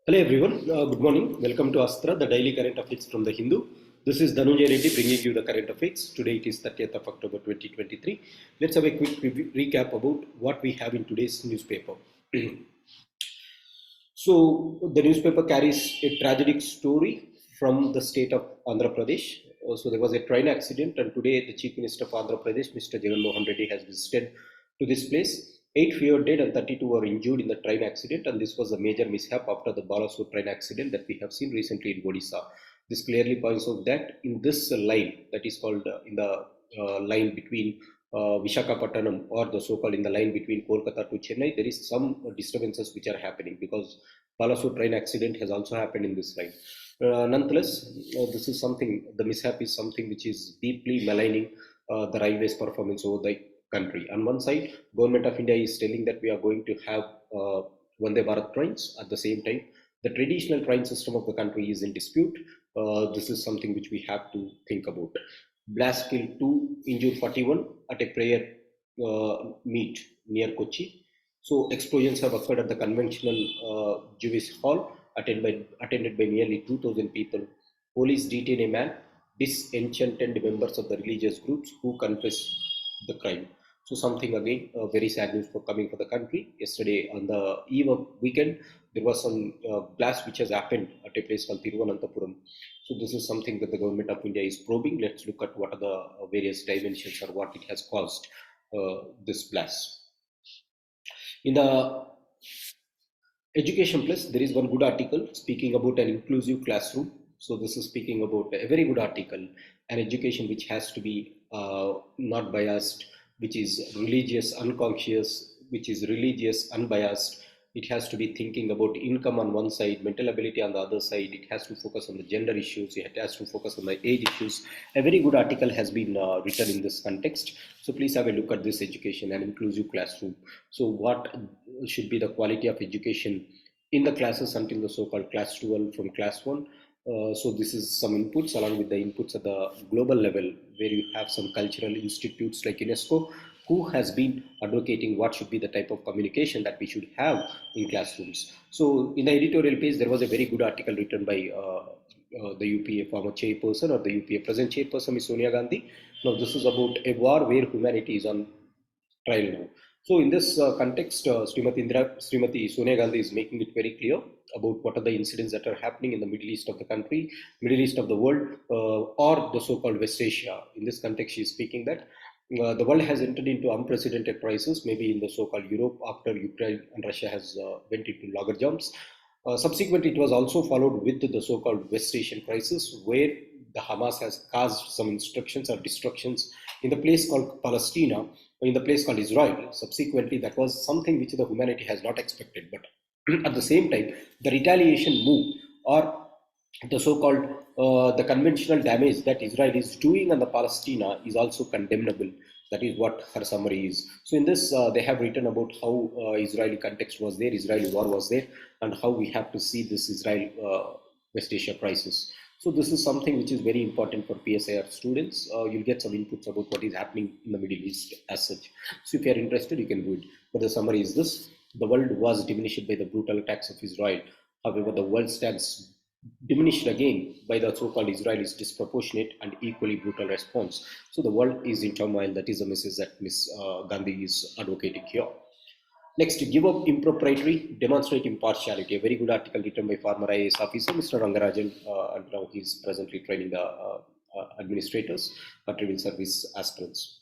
Hello everyone, good morning. Welcome to ASTRA, the daily current affairs from the Hindu. This is Dhanunjayareddy bringing you the current affairs. Today it is 30th of October 2023. Let's have a quick recap about what we have in today's newspaper. So the newspaper carries a tragic story from the state of Andhra Pradesh. So there was a train accident, and today the Chief Minister of Andhra Pradesh, Mr. Reddy, has visited to this place. 8 fewer dead and 32 were injured in the train accident, and this was a major mishap after the Balasore train accident that we have seen recently in Odisha. This clearly points out that in this line, that is called in the line between Vishakhapatnam, or the so-called in the line between Kolkata to Chennai, there is some disturbances which are happening because Balasore train accident has also happened in this line. Nonetheless, this is something, the mishap is something which is deeply maligning the railways performance over the country. On one side, Government of India is telling that we are going to have Vande Bharat trains. At the same time, the traditional train system of the country is in dispute. This is something which we have to think about. Blast killed 2, injured 41 at a prayer meet near Kochi. So explosions have occurred at the conventional Jewish hall attended by nearly 2,000 people. Police detain a man, disenchanted members of the religious groups who confess the crime. So something again, very sad news for coming for the country. Yesterday on the eve of weekend, there was some blast which has happened at a place called Thiruvananthapuram. So this is something that the government of India is probing. Let's look at what are the various dimensions or what it has caused this blast. In the Education Plus, there is one good article speaking about an inclusive classroom. So this is speaking about a very good article, an education which has to be not biased, which is religious unconscious, which is religious unbiased. It has to be thinking about income on one side, mental ability on the other side. It has to focus on the gender issues. It has to focus on the age issues. A very good article has been written in this context. So please have a look at this education, an inclusive classroom. So what should be the quality of education in the classes until the so-called class 12 from class 1. So this is some inputs along with the inputs at the global level, where you have some cultural institutes like UNESCO who has been advocating what should be the type of communication that we should have in classrooms. So in the editorial page, there was a very good article written by the UPA former chairperson, or the UPA present chairperson, Ms. Sonia Gandhi. Now this is about a war where humanity is on trial now. So in this context, Srimati Sonia Gandhi is making it very clear about what are the incidents that are happening in the Middle East of the country, Middle East of the world, or the so-called West Asia. In this context, she is speaking that the world has entered into unprecedented crisis, maybe in the so-called Europe after Ukraine and Russia has went into logjams. Subsequently, it was also followed with the so-called West Asian crisis, where the Hamas has caused some instructions or destructions in the place called Palestine, or in the place called Israel. Subsequently, that was something which the humanity has not expected. But at the same time, the retaliation move, or the so-called the conventional damage that Israel is doing on the Palestine is also condemnable. That is what her summary is. So in this, they have written about how Israeli context was there, Israeli war was there, and how we have to see this Israel West Asia crisis. So this is something which is very important for PSIR students. You'll get some inputs about what is happening in the Middle East as such. So if you are interested, you can do it. But the summary is this: the world was diminished by the brutal attacks of Israel. However, the world stands diminished again by the so-called Israelis' disproportionate and equally brutal response. So the world is in turmoil. That is the message that Ms. Gandhi is advocating here. Next, give up impropriety, demonstrate impartiality. A very good article written by former IAS officer, Mr. Rangarajan, and now he is presently training the administrators for civil service aspirants.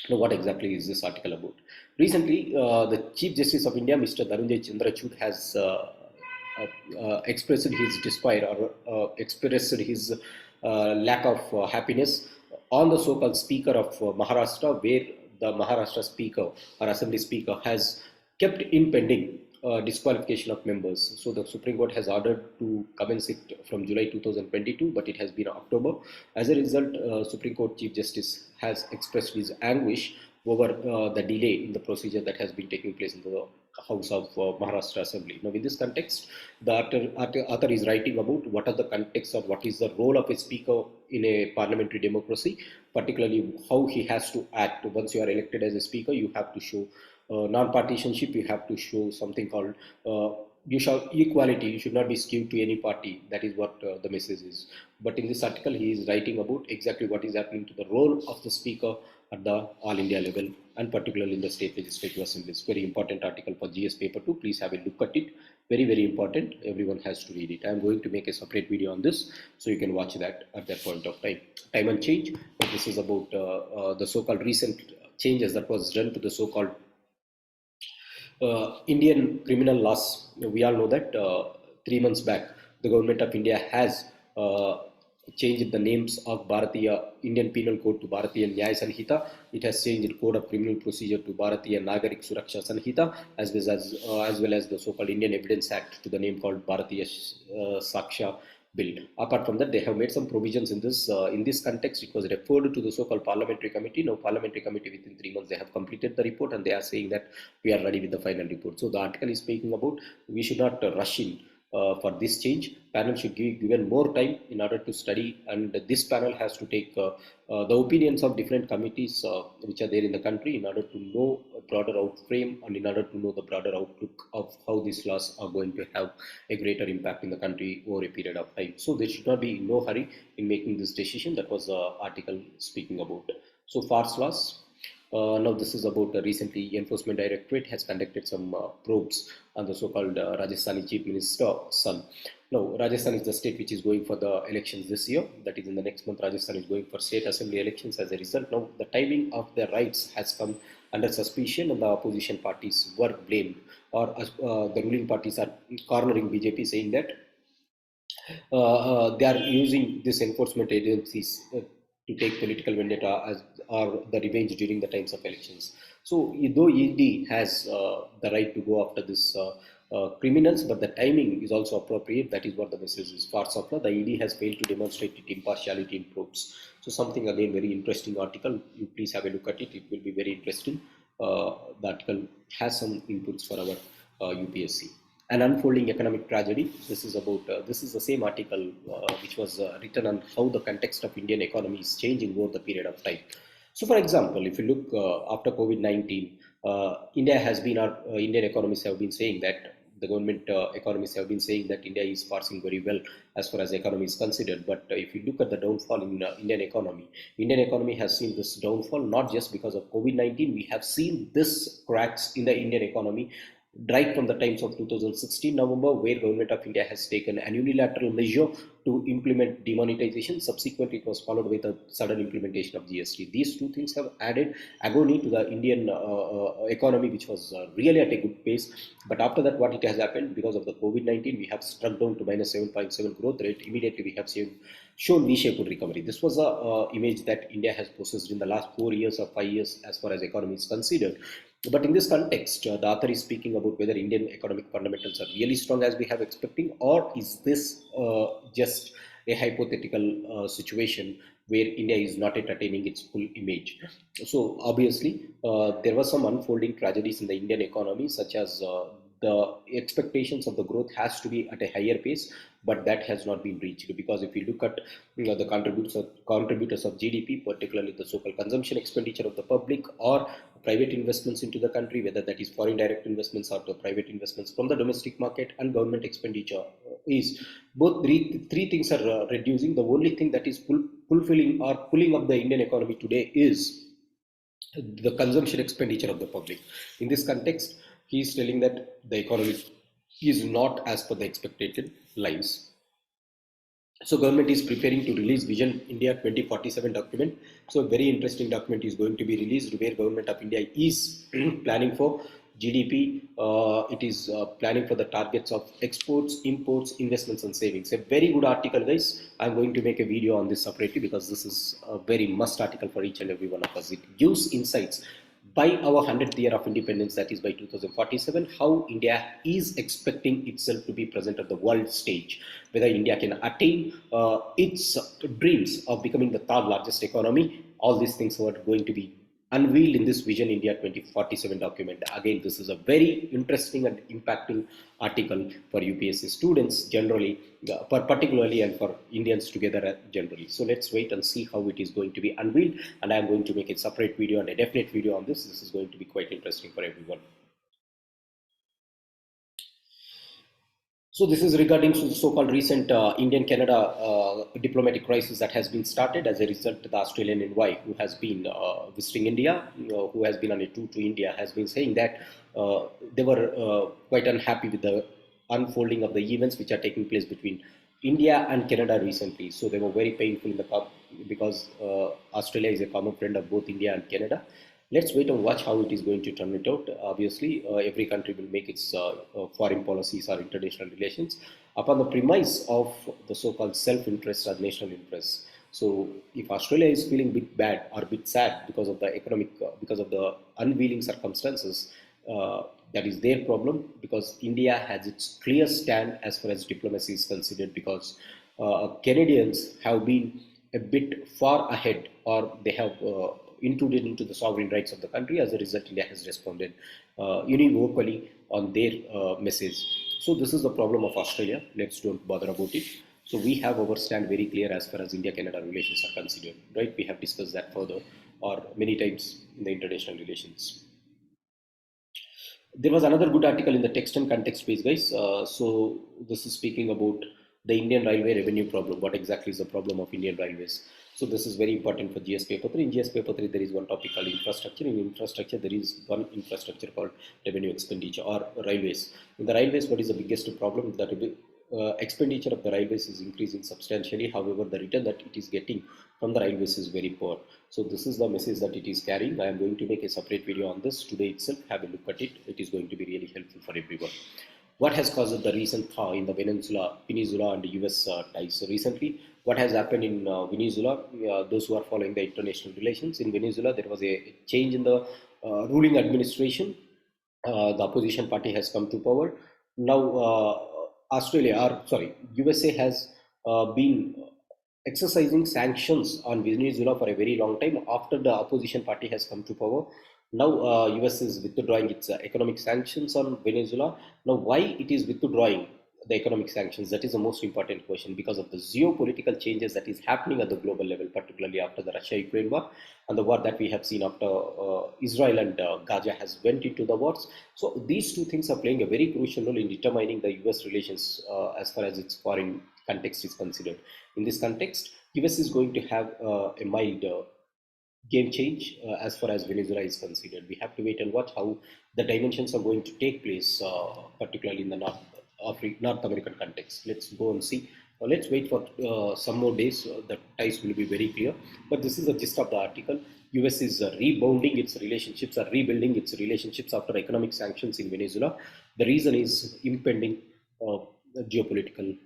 Now, what exactly is this article about? Recently, the Chief Justice of India, Mr. Chandrachud, has expressed his despair, or expressed his lack of happiness on the so-called Speaker of Maharashtra, where the Maharashtra Speaker or Assembly Speaker has kept in pending disqualification of members. So the Supreme Court has ordered to commence it from July 2022, but it has been October. As a result, Supreme Court Chief Justice has expressed his anguish over the delay in the procedure that has been taking place in the House of Maharashtra Assembly. Now, in this context, the author is writing about what are the context or what is the role of a speaker in a parliamentary democracy, particularly how he has to act. Once you are elected as a speaker, you have to show non-partisanship, you have to show something called equality, you should not be skewed to any party. That is what the message is. But in this article, he is writing about exactly what is happening to the role of the speaker at the all India level, and particularly in the state legislative assemblies. Very important article for GS paper 2. Please have a look at it. Very, very important. Everyone has to read it. I am going to make a separate video on this, so you can watch that at that point of time. Time and change. This is about the so-called recent changes that was done to the so-called Indian criminal laws. We all know that 3 months back, the government of India has changed the names of Bharatiya Indian Penal Code to Bharatiya Nyaya Sanhita. It has changed the Code of Criminal Procedure to Bharatiya Nagarik Suraksha Sanhita, as well as the so-called Indian Evidence Act to the name called Bharatiya Saksha Bill. Apart from that, they have made some provisions in this. In this context, it was referred to the so-called parliamentary committee. Now, parliamentary committee within 3 months they have completed the report, and they are saying that we are ready with the final report. So the article is speaking about we should not rush in for this change. Panel should be given more time in order to study, and this panel has to take the opinions of different committees which are there in the country in order to know a broader outframe and in order to know the broader outlook of how these laws are going to have a greater impact in the country over a period of time. So there should not be no hurry in making this decision. That was the article speaking about. So FARS laws. Now this is about recently Enforcement Directorate has conducted some probes on the so-called Rajasthani Chief Minister's son. Now Rajasthan is the state which is going for the elections this year. That is in the next month. Rajasthan is going for state assembly elections. As a result, now the timing of their rights has come under suspicion, and the opposition parties were blamed, or the ruling parties are cornering BJP, saying that they are using these enforcement agencies to take political vendetta or the revenge during the times of elections. So, though ED has the right to go after this criminals, but the timing is also appropriate. That is what the message is. Parts of the ED has failed to demonstrate its impartiality in probes. So, something again very interesting article. You please have a look at it. It will be very interesting. The article has some inputs for our UPSC. An unfolding economic tragedy. This is about this is the same article which was written on how the context of Indian economy is changing over the period of time. So, for example, if you look after COVID-19, India has been Indian economists have been saying that the government economists have been saying that India is faring very well as far as the economy is considered. But if you look at the downfall in Indian economy has seen this downfall not just because of COVID-19. We have seen this cracks in the Indian economy right from the times of 2016 November, where government of India has taken an unilateral measure to implement demonetization. Subsequently, it was followed with a sudden implementation of GST. These two things have added agony to the Indian economy, which was really at a good pace. But after that, what it has happened, because of the COVID-19, we have struck down to minus 7.7 growth rate. Immediately, we have shown V-shaped recovery. This was a image that India has possessed in the last 4 years or 5 years as far as economy is considered. But in this context, the author is speaking about whether Indian economic fundamentals are really strong as we have expecting, or is this just a hypothetical situation where India is not yet attaining its full image. So obviously, there were some unfolding tragedies in the Indian economy, such as the expectations of the growth has to be at a higher pace, but that has not been reached. Because if you look at the contributors of GDP, particularly the so-called consumption expenditure of the public or private investments into the country, whether that is foreign direct investments or the private investments from the domestic market and government expenditure, is both three things are reducing. The only thing that is fulfilling or pulling up the Indian economy today is the consumption expenditure of the public. In this context, he is telling that the economy is not as per the expected lines. So government is preparing to release Vision India 2047 document. So a very interesting document is going to be released where government of India is planning for GDP. It is planning for the targets of exports, imports, investments and savings. A very good article, guys. I'm going to make a video on this separately because this is a very must article for each and every one of us. It gives insights by our 100th year of independence, that is by 2047, how India is expecting itself to be present at the world stage, whether India can attain its dreams of becoming the third largest economy. All these things are going to be unveiled in this Vision India 2047 document. Again, this is a very interesting and impacting article for UPSC students generally, particularly, and for Indians together generally. So let's wait and see how it is going to be unveiled, and I am going to make a separate video and a definite video on this. This is going to be quite interesting for everyone. So this is regarding to the so-called recent Indian-Canada diplomatic crisis that has been started as a result. The Australian envoy who has been visiting India, who has been on a tour to India, has been saying that they were quite unhappy with the unfolding of the events which are taking place between India and Canada recently. So they were very painful in the because Australia is a common friend of both India and Canada. Let's wait and watch how it is going to turn it out. Obviously, every country will make its foreign policies or international relations upon the premise of the so-called self-interest or national interest. So, if Australia is feeling a bit bad or a bit sad because of the economic, because of the unwilling circumstances, that is their problem. Because India has its clear stand as far as diplomacy is considered. Because Canadians have been a bit far ahead, or they have intruded into the sovereign rights of the country. As a result, India has responded univocally on their message. So this is the problem of Australia. Let's don't bother about it. So we have our stand very clear as far as India-Canada relations are considered, right? We have discussed that further or many times in the international relations. There was another good article in the text and context page, guys. So this is speaking about the Indian railway revenue problem. What exactly is the problem of Indian railways? So this is very important for GS paper 3. In GS paper 3, there is one topic called infrastructure. In infrastructure, there is one infrastructure called revenue expenditure or railways. In the railways, what is the biggest problem? That expenditure of the railways is increasing substantially. However, the return that it is getting from the railways is very poor. So this is the message that it is carrying. I am going to make a separate video on this today itself. Have a look at it. It is going to be really helpful for everyone. What has caused the recent thaw in the Peninsula and US ties? So recently, what has happened in Venezuela? Those who are following the international relations in Venezuela, there was a change in the ruling administration. The opposition party has come to power. Now, USA has been exercising sanctions on Venezuela for a very long time after the opposition party has come to power. Now, US is withdrawing its economic sanctions on Venezuela. Now, why it is withdrawing the economic sanctions? That is the most important question, because of the geopolitical changes that is happening at the global level, particularly after the Russia-Ukraine war and the war that we have seen after Israel and Gaza has went into the wars. So these two things are playing a very crucial role in determining the US relations as far as its foreign context is considered. In this context, US is going to have a mild game change as far as Venezuela is considered. We have to wait and watch how the dimensions are going to take place, particularly in the North American context. Let's go and see. Let's wait for some more days. The ties will be very clear. But this is the gist of the article. US is rebounding its relationships, or rebuilding its relationships after economic sanctions in Venezuela. The reason is impending geopolitical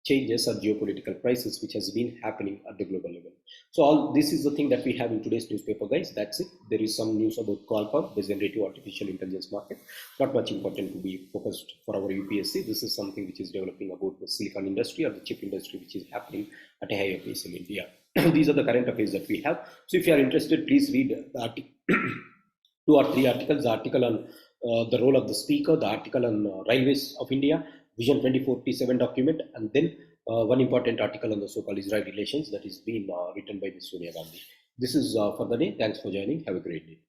changes or geopolitical crisis which has been happening at the global level. So all this is the thing that we have in today's newspaper, guys. That's it. There is some news about Qualcomm, the generative artificial intelligence market. Not much important to be focused for our UPSC. This is something which is developing about the silicon industry or the chip industry, which is happening at a higher pace in India. These are the current affairs that we have. So if you are interested, please read the article. 2 or 3 articles. The article on the role of the speaker, the article on railways of India, Vision 2047 document, and then one important article on the so-called Israel relations that is being written by Ms. Sonia Gandhi. This is for the day. Thanks for joining. Have a great day.